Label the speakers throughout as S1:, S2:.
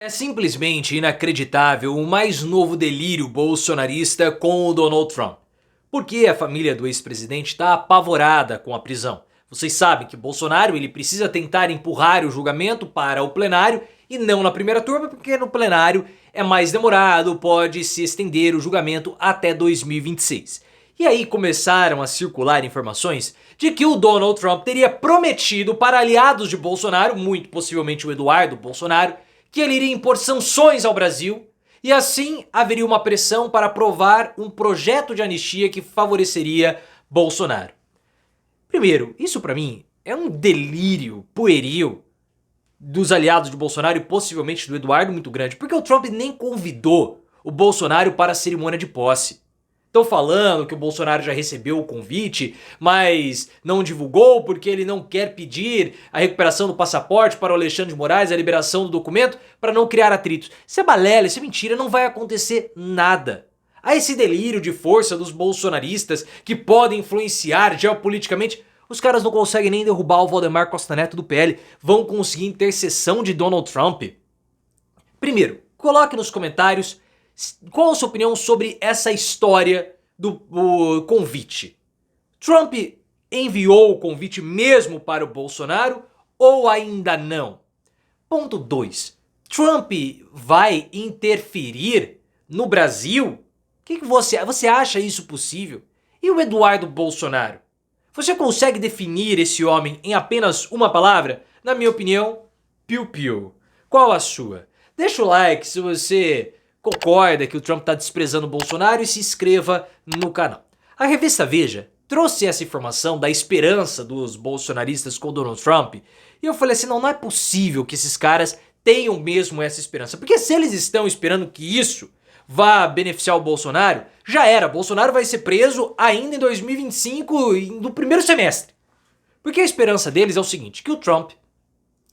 S1: É simplesmente inacreditável o mais novo delírio bolsonarista com o Donald Trump. Porque a família do ex-presidente está apavorada com a prisão. Vocês sabem que Bolsonaro ele precisa tentar empurrar o julgamento para o plenário e não na primeira turma, porque no plenário é mais demorado, pode se estender o julgamento até 2026. E aí começaram a circular informações de que o Donald Trump teria prometido para aliados de Bolsonaro, muito possivelmente o Eduardo Bolsonaro, que ele iria impor sanções ao Brasil e assim haveria uma pressão para aprovar um projeto de anistia que favoreceria Bolsonaro. Primeiro, isso para mim é um delírio pueril dos aliados de Bolsonaro e possivelmente do Eduardo muito grande, porque o Trump nem convidou o Bolsonaro para a cerimônia de posse. Estão falando que o Bolsonaro já recebeu o convite, mas não divulgou porque ele não quer pedir a recuperação do passaporte para o Alexandre de Moraes, a liberação do documento, para não criar atritos. Isso é balela, isso é mentira, não vai acontecer nada. Há esse delírio de força dos bolsonaristas que podem influenciar geopoliticamente. Os caras não conseguem nem derrubar o Valdemar Costa Neto do PL, vão conseguir intercessão de Donald Trump. Primeiro, coloque nos comentários qual a sua opinião sobre essa história do convite. Trump enviou o convite mesmo para o Bolsonaro ou ainda não? Ponto 2. Trump vai interferir no Brasil? O que você acha isso possível? E o Eduardo Bolsonaro? Você consegue definir esse homem em apenas uma palavra? Na minha opinião, piu-piu. Qual a sua? Deixa o like se você concorda que o Trump está desprezando o Bolsonaro e se inscreva no canal. A revista Veja trouxe essa informação da esperança dos bolsonaristas com Donald Trump e eu falei assim, não é possível que esses caras tenham mesmo essa esperança, porque se eles estão esperando que isso vá beneficiar o Bolsonaro, já era, Bolsonaro vai ser preso ainda em 2025 no primeiro semestre. Porque a esperança deles é o seguinte, que o Trump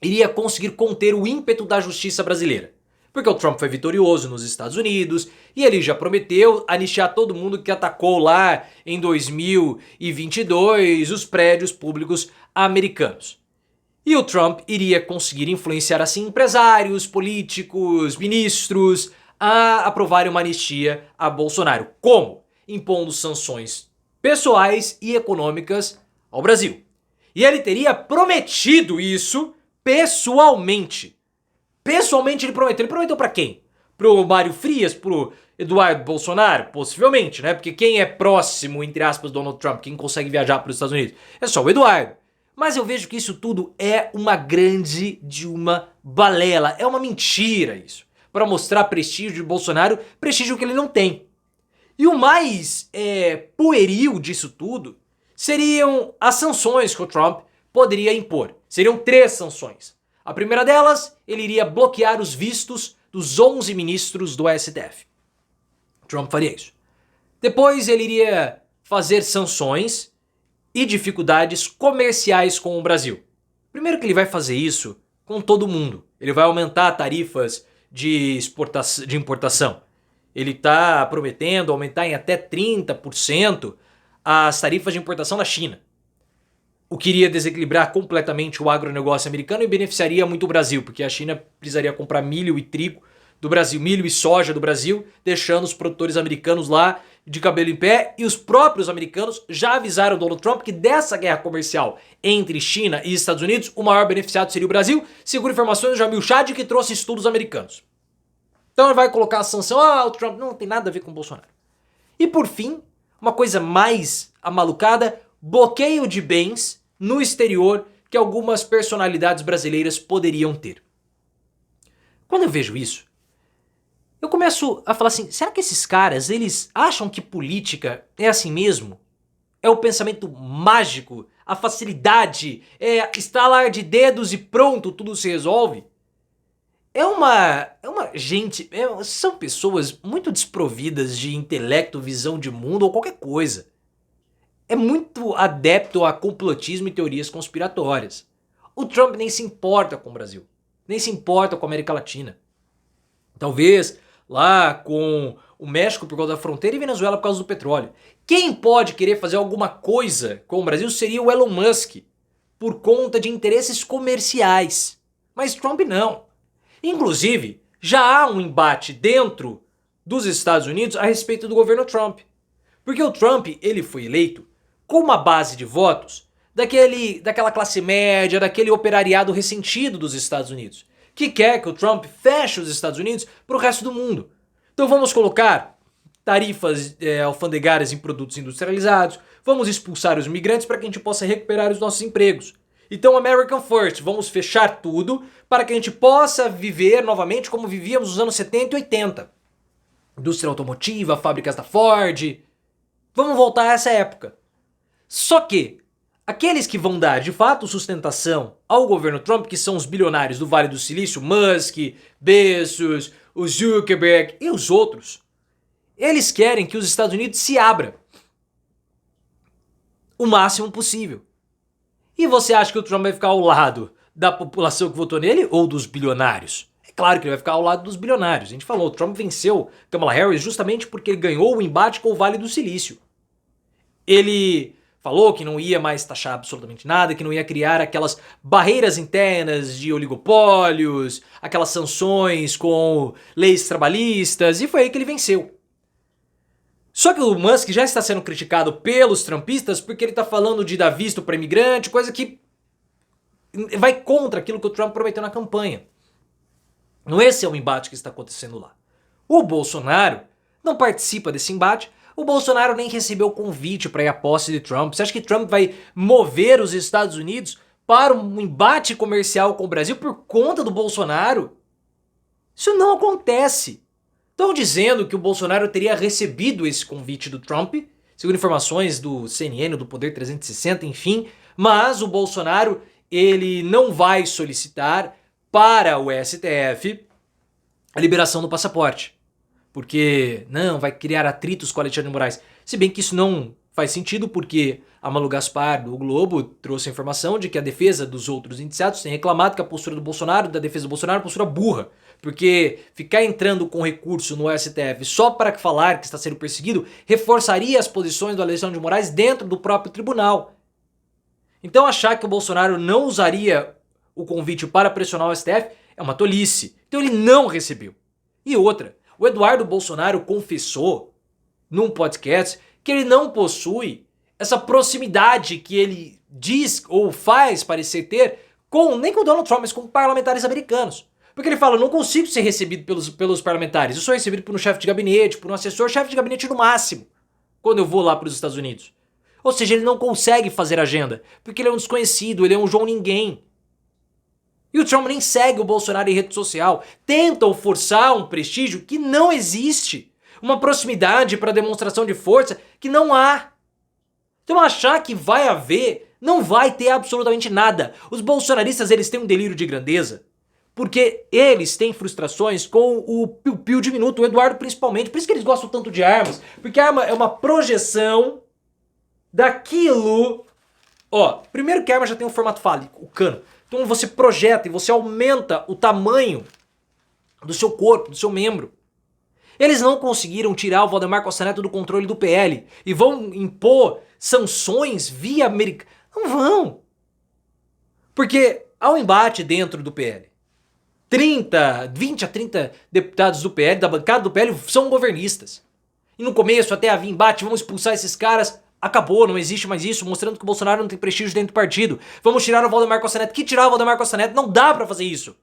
S1: iria conseguir conter o ímpeto da justiça brasileira. Porque o Trump foi vitorioso nos Estados Unidos e ele já prometeu anistiar todo mundo que atacou lá em 2022 os prédios públicos americanos. E o Trump iria conseguir influenciar assim empresários, políticos, ministros a aprovarem uma anistia a Bolsonaro. Como? Impondo sanções pessoais e econômicas ao Brasil. E ele teria prometido isso pessoalmente. Pessoalmente ele prometeu. Ele prometeu pra quem? Pro Mário Frias? Pro Eduardo Bolsonaro? Possivelmente, né? Porque quem é próximo, entre aspas, Donald Trump, quem consegue viajar para os Estados Unidos, é só o Eduardo. Mas eu vejo que isso tudo é uma grande de uma balela. É uma mentira isso. Para mostrar prestígio de Bolsonaro, prestígio que ele não tem. E o mais pueril disso tudo seriam as sanções que o Trump poderia impor. Seriam 3 sanções. A primeira delas, ele iria bloquear os vistos dos 11 ministros do STF. Trump faria isso. Depois ele iria fazer sanções e dificuldades comerciais com o Brasil. Primeiro que ele vai fazer isso com todo mundo. Ele vai aumentar tarifas de importação. Ele está prometendo aumentar em até 30% as tarifas de importação da China. O que iria desequilibrar completamente o agronegócio americano e beneficiaria muito o Brasil, porque a China precisaria comprar milho e trigo do Brasil, milho e soja do Brasil, deixando os produtores americanos lá de cabelo em pé. E os próprios americanos já avisaram o Donald Trump que dessa guerra comercial entre China e Estados Unidos, o maior beneficiado seria o Brasil, segundo informações do Jamil Chad, que trouxe estudos americanos. Então ele vai colocar a sanção, o Trump não tem nada a ver com o Bolsonaro. E por fim, uma coisa mais amalucada, bloqueio de bens no exterior que algumas personalidades brasileiras poderiam ter. Quando eu vejo isso, eu começo a falar assim, será que esses caras, eles acham que política é assim mesmo? É o pensamento mágico, a facilidade, é estalar de dedos e pronto, tudo se resolve? São pessoas muito desprovidas de intelecto, visão de mundo ou qualquer coisa. É muito adepto a complotismo e teorias conspiratórias. O Trump nem se importa com o Brasil, nem se importa com a América Latina. Talvez lá com o México por causa da fronteira e Venezuela por causa do petróleo. Quem pode querer fazer alguma coisa com o Brasil seria o Elon Musk, por conta de interesses comerciais. Mas Trump não. Inclusive, já há um embate dentro dos Estados Unidos a respeito do governo Trump. Porque o Trump, ele foi eleito com uma base de votos daquela classe média, daquele operariado ressentido dos Estados Unidos, que quer que o Trump feche os Estados Unidos para o resto do mundo. Então vamos colocar tarifas alfandegárias em produtos industrializados, vamos expulsar os imigrantes para que a gente possa recuperar os nossos empregos. Então American First, vamos fechar tudo para que a gente possa viver novamente como vivíamos nos anos 70 e 80. Indústria automotiva, fábricas da Ford. Vamos voltar a essa época. Só que aqueles que vão dar de fato sustentação ao governo Trump, que são os bilionários do Vale do Silício, Musk, Bezos, o Zuckerberg e os outros, eles querem que os Estados Unidos se abra o máximo possível. E você acha que o Trump vai ficar ao lado da população que votou nele ou dos bilionários? É claro que ele vai ficar ao lado dos bilionários. A gente falou, o Trump venceu Kamala Harris justamente porque ele ganhou o embate com o Vale do Silício. Ele falou que não ia mais taxar absolutamente nada, que não ia criar aquelas barreiras internas de oligopólios, aquelas sanções com leis trabalhistas, e foi aí que ele venceu. Só que o Musk já está sendo criticado pelos trumpistas porque ele está falando de dar visto para imigrante, coisa que vai contra aquilo que o Trump prometeu na campanha. Não, esse é o embate que está acontecendo lá. O Bolsonaro não participa desse embate. O Bolsonaro nem recebeu o convite para ir à posse de Trump. Você acha que Trump vai mover os Estados Unidos para um embate comercial com o Brasil por conta do Bolsonaro? Isso não acontece. Estão dizendo que o Bolsonaro teria recebido esse convite do Trump, segundo informações do CNN, do Poder 360, enfim, mas o Bolsonaro ele não vai solicitar para o STF a liberação do passaporte. Porque não, vai criar atritos com Alexandre de Moraes. Se bem que isso não faz sentido, porque a Malu Gaspar, do Globo, trouxe a informação de que a defesa dos outros indiciados tem reclamado que a postura do Bolsonaro, da defesa do Bolsonaro, é uma postura burra. Porque ficar entrando com recurso no STF só para falar que está sendo perseguido reforçaria as posições do Alexandre de Moraes dentro do próprio tribunal. Então achar que o Bolsonaro não usaria o convite para pressionar o STF é uma tolice. Então ele não recebeu. E outra, o Eduardo Bolsonaro confessou num podcast que ele não possui essa proximidade que ele diz ou faz parecer ter nem com o Donald Trump, mas com parlamentares americanos. Porque ele fala, eu não consigo ser recebido pelos parlamentares, eu sou recebido por um chefe de gabinete, por um assessor, chefe de gabinete no máximo, quando eu vou lá para os Estados Unidos. Ou seja, ele não consegue fazer agenda, porque ele é um desconhecido, ele é um João Ninguém. E o Trump nem segue o Bolsonaro em rede social. Tentam forçar um prestígio que não existe. Uma proximidade para demonstração de força que não há. Então achar que vai haver, não vai ter absolutamente nada. Os bolsonaristas, eles têm um delírio de grandeza. Porque eles têm frustrações com o piu-piu diminuto, o Eduardo principalmente. Por isso que eles gostam tanto de armas. Porque a arma é uma projeção daquilo... Ó, primeiro que a arma já tem um formato fálico, o cano. Então você projeta e você aumenta o tamanho do seu corpo, do seu membro. Eles não conseguiram tirar o Valdemar Costa Neto do controle do PL e vão impor sanções via americana. Não vão. Porque há um embate dentro do PL. 20 a 30 deputados do PL, da bancada do PL, são governistas. E no começo até havia embate, vamos expulsar esses caras. Acabou, não existe mais isso, mostrando que o Bolsonaro não tem prestígio dentro do partido. Vamos tirar o Valdemar Costa Neto. Que tirar o Valdemar Costa Neto? Não dá pra fazer isso.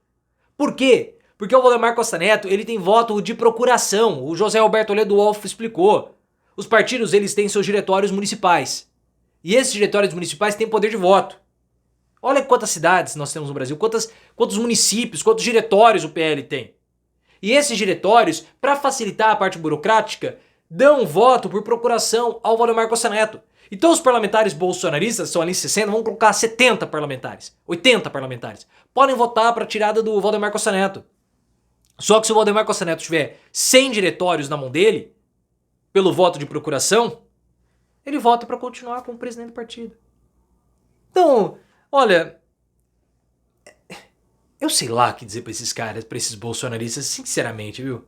S1: Por quê? Porque o Valdemar Costa Neto, ele tem voto de procuração. O José Alberto Toledo Wolff explicou. Os partidos, eles têm seus diretórios municipais. E esses diretórios municipais têm poder de voto. Olha quantas cidades nós temos no Brasil, quantos municípios, quantos diretórios o PL tem. E esses diretórios, para facilitar a parte burocrática, dão voto por procuração ao Valdemar Costa Neto. Então os parlamentares bolsonaristas, são ali 60, vamos colocar 70 parlamentares, 80 parlamentares, podem votar para a tirada do Valdemar Costa Neto. Só que se o Valdemar Costa Neto tiver 100 diretórios na mão dele, pelo voto de procuração, ele vota para continuar como presidente do partido. Então, olha, eu sei lá o que dizer para esses caras, para esses bolsonaristas, sinceramente, viu?